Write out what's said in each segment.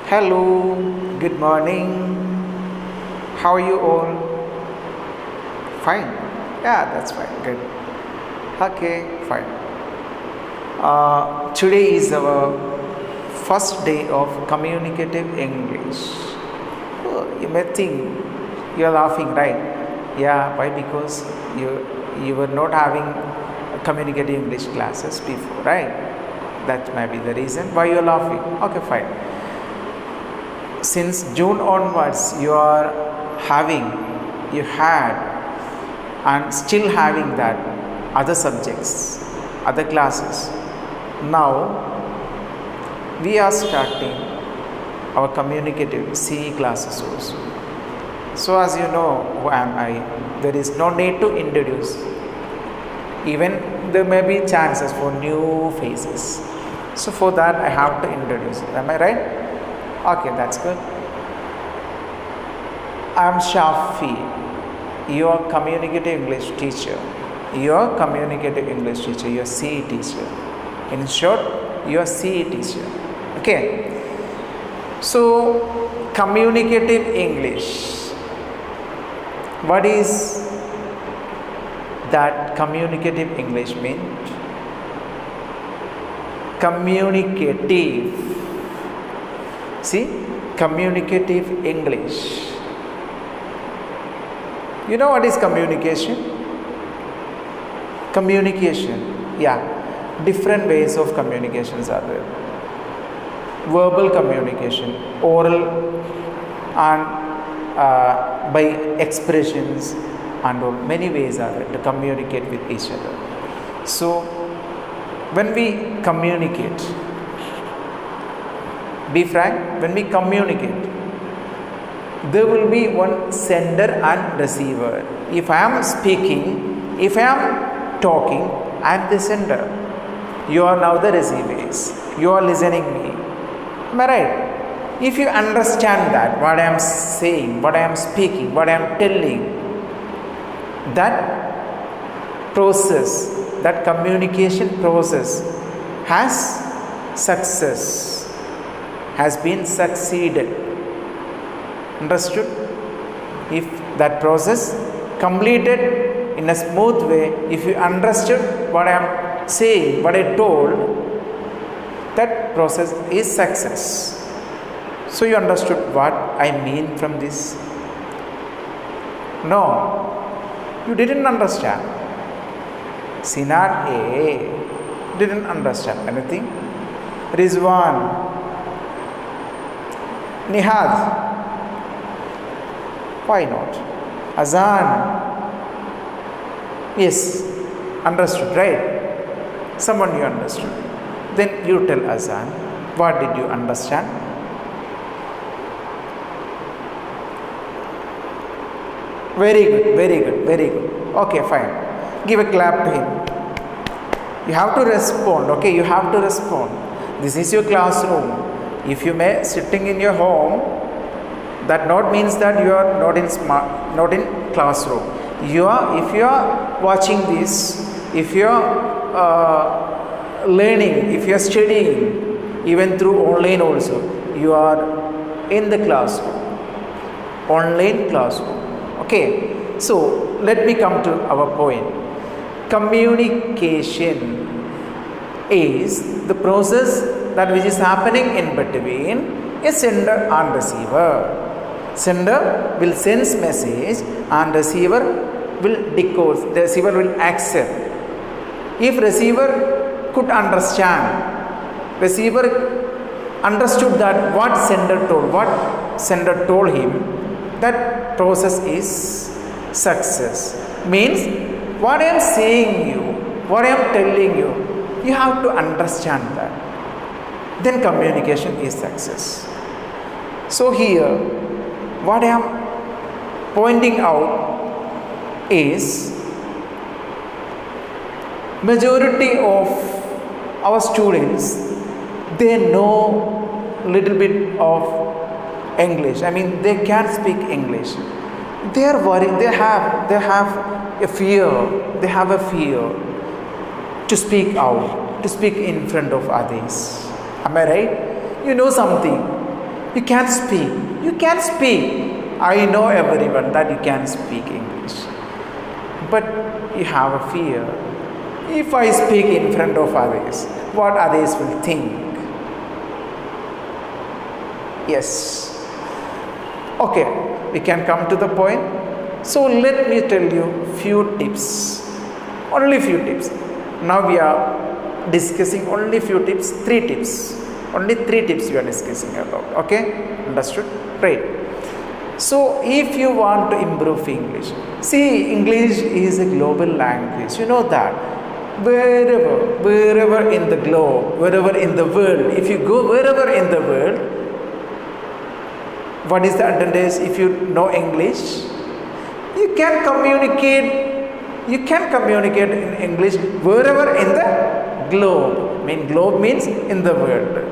Hello, good morning. How are you all? Fine. Yeah, that's fine. Good. Okay, fine. Today is our first day of communicative English. Oh, you may think you're laughing, right? Yeah, why? Because you were not having communicative English classes before, right? That may be the reason why you're laughing. Okay, fine. Since June onwards, you had, and still having that other subjects, other classes. Now we are starting our communicative CE classes also. So, as you know, who am I? There is no need to introduce. Even there may be chances for new faces. So, for that, I have to introduce. Am I right? Okay, that's good. I am Shafi, your communicative English teacher. Your communicative English teacher, your CE teacher. In short, your CE teacher. Okay. So, communicative English. What is that communicative English mean? Communicative. See, communicative English. You know what is communication? Communication, yeah. Different ways of communications are there. Verbal communication, oral, and by expressions, and all. Many ways are there to communicate with each other. So, when we communicate, be frank, when we communicate, there will be one sender and receiver. If I am speaking, if I am talking, I am the sender. You are now the receivers. You are listening me. Am I right? If you understand that, what I am saying, what I am speaking, what I am telling, that process, that communication process has success, has been succeeded. Understood? If that process completed in a smooth way, if you understood what I am saying, what I told, that process is success. So you understood what I mean from this? No, you didn't understand. Sinar A didn't understand anything. Rizwan, Nihad, why not? Azan, yes, understood, right? Someone you understood. Then you tell Azan, what did you understand? Very good, very good, very good. Okay, fine. Give a clap to him. You have to respond, okay? You have to respond. This is your classroom. If you may sitting in your home, that not means that you are not in classroom. If you are watching this, if you are learning, if you are studying, even through online also, you are in the classroom, online classroom. Okay, so let me come to our point. Communication is the process that which is happening in between a sender and receiver. Sender will send message and receiver will decode, the receiver will accept. If receiver could understand, receiver understood that what sender told him, that process is success. Means what I am saying you, what I am telling you, you have to understand that. Then communication is success. So here, what I am pointing out is majority of our students, they know little bit of English. I mean, they can speak English. They are worried. They have a fear. They have a fear to speak out, to speak in front of others. Am I right? You know something. You can speak. You can speak. I know everyone that you can speak English. But you have a fear. If I speak in front of others, what others will think? Yes. Okay, we can come to the point. So let me tell you few tips. Only few tips. Now we are discussing only few tips, 3 tips. Only 3 tips we are discussing about. Okay? Understood? Great. So if you want to improve English, see, English is a global language. You know that. Wherever in the globe, wherever in the world, if you go wherever in the world, what is the advantage if you know English? You can communicate in English wherever in the globe. Globe means in the world.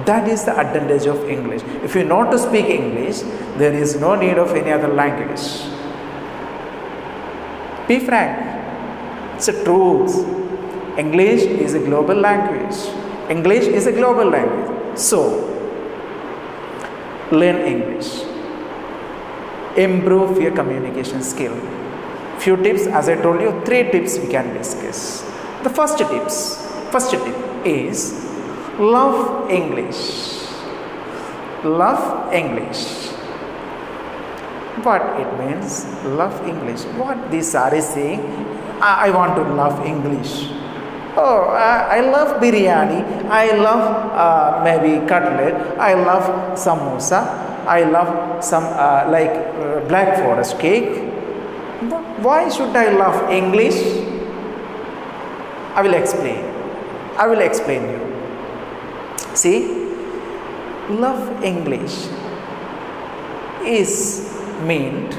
That is the advantage of English. If you know to speak English, there is no need of any other language. Be frank. It's a truth. English is a global language. English is a global language. So, learn English. Improve your communication skill. Few tips, as I told you, 3 tips we can discuss. The first tip is love English. Love English. What it means, love English. What this is saying, I want to love English. Oh, I love biryani. I love maybe cutlet. I love samosa. I love some Black Forest cake. Why should I love English? I will explain. You. See, love English is meant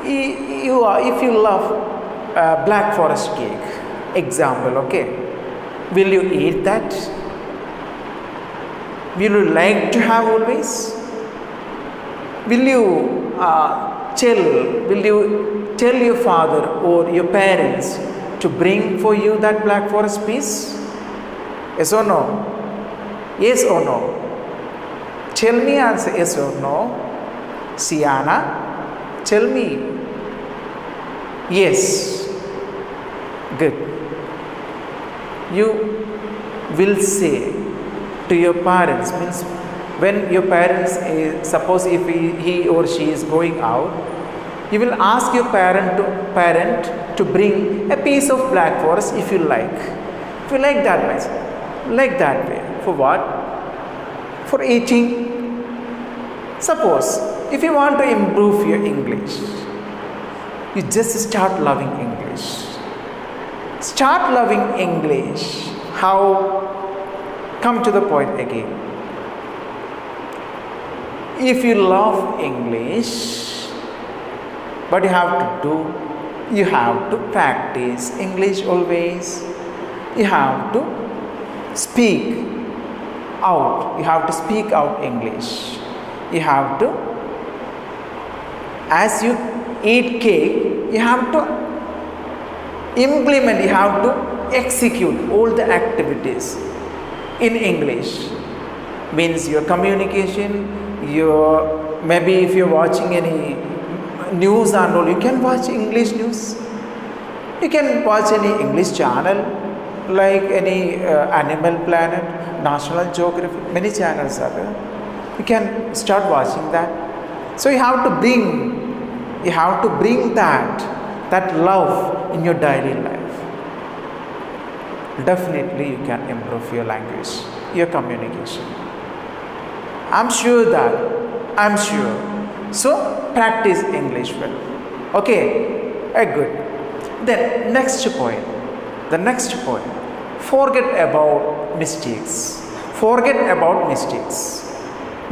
if you love Black Forest cake, example, okay, will you eat that? Will you like to have always? Will you tell your father or your parents to bring for you that Black Forest piece? Yes or no? Yes or no? Tell me answer yes or no. Siana, tell me. Yes. Good. You will say to your parents, means when your parents, suppose if he or she is going out, you will ask your parent to bring a piece of Black Forest if you like. If you like that much, like that way. For what? For eating. Suppose if you want to improve your English, you just start loving English. Start loving English. How? Come to the point again. If you love English, what you have to do? You have to practice English always. You have to speak out. You have to speak out English. You have to, as you eat cake, you have to implement, you have to execute all the activities in English. Means your communication, maybe if you're watching any news and all, you can watch English news. You can watch any English channel like any Animal Planet, National Geographic, many channels are there. You can start watching that. So you have to bring that love in your daily life. Definitely you can improve your language, your communication. I'm sure. So practice English well. Okay, good. Then next point. Forget about mistakes.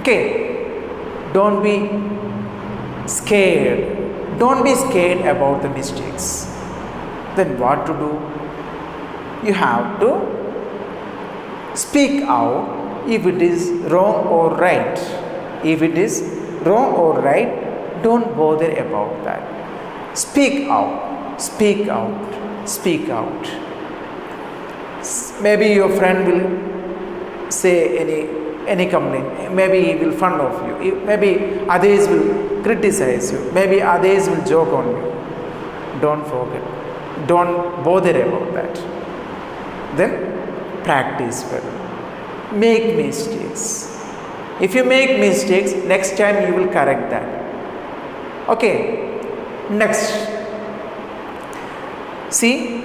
Okay. Don't be scared. About the mistakes. Then what to do? You have to speak out if it is wrong or right. If it is wrong or right, don't bother about that. Speak out. Maybe your friend will say any any complaint. Maybe he will fun of you. Maybe others will criticize you. Maybe others will joke on you. Don't forget. Don't bother about that. Then practice well. Make mistakes. If you make mistakes, next time you will correct that. Okay. Next. See,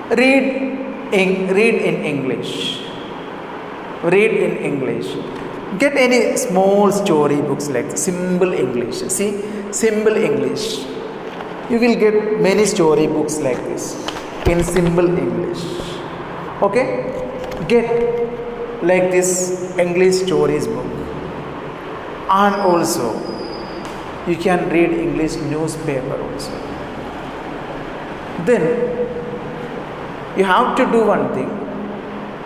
read in English. Read in English. Get any small story books like Simple English. See, Simple English. You will get many story books like this in Simple English. Okay? Get like this English stories book. And also, you can read English newspaper also. Then, you have to do one thing.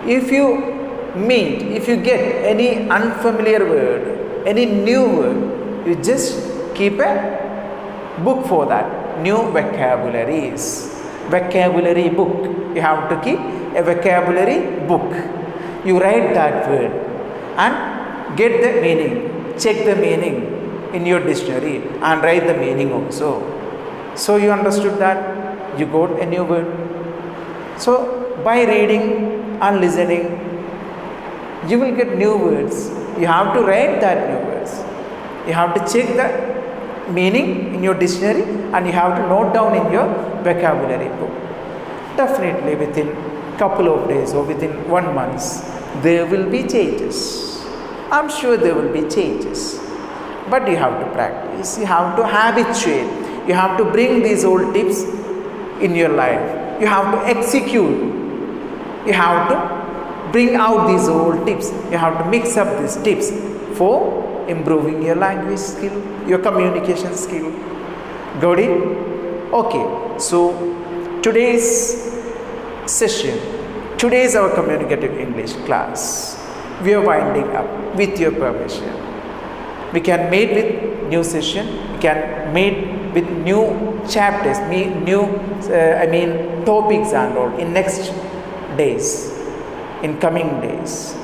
If you get any unfamiliar word, any new word, you just keep a book for that. New vocabularies. Vocabulary book. You have to keep a vocabulary book. You write that word and get the meaning. Check the meaning in your dictionary and write the meaning also. So you understood that? You got a new word. So by reading and listening, you will get new words. You have to write that new words. You have to check the meaning in your dictionary and you have to note down in your vocabulary book. Definitely within couple of days or within 1 month, there will be changes. I'm sure there will be changes. But you have to practice. You have to habituate. You have to bring these old tips in your life. You have to execute. You have to bring out these old tips. You have to mix up these tips for improving your language skill, your communication skill. Got it? Okay. So today's session, today's our communicative English class, we are winding up with your permission. We can meet with new session. We can meet with new chapters, topics and all in next days, in coming days.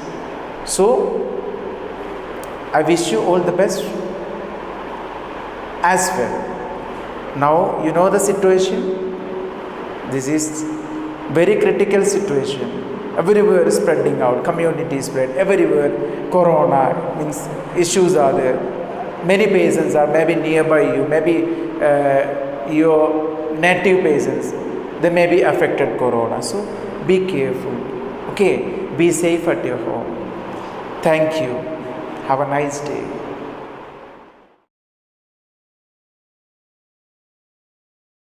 So I wish you all the best as well. Now you know the situation. This is very critical situation. Everywhere is spreading out, community spread, everywhere corona means issues are there. Many patients are maybe nearby you, maybe your native patients, they may be affected corona. So be careful. Okay, be safe at your home. Thank you. Have a nice day.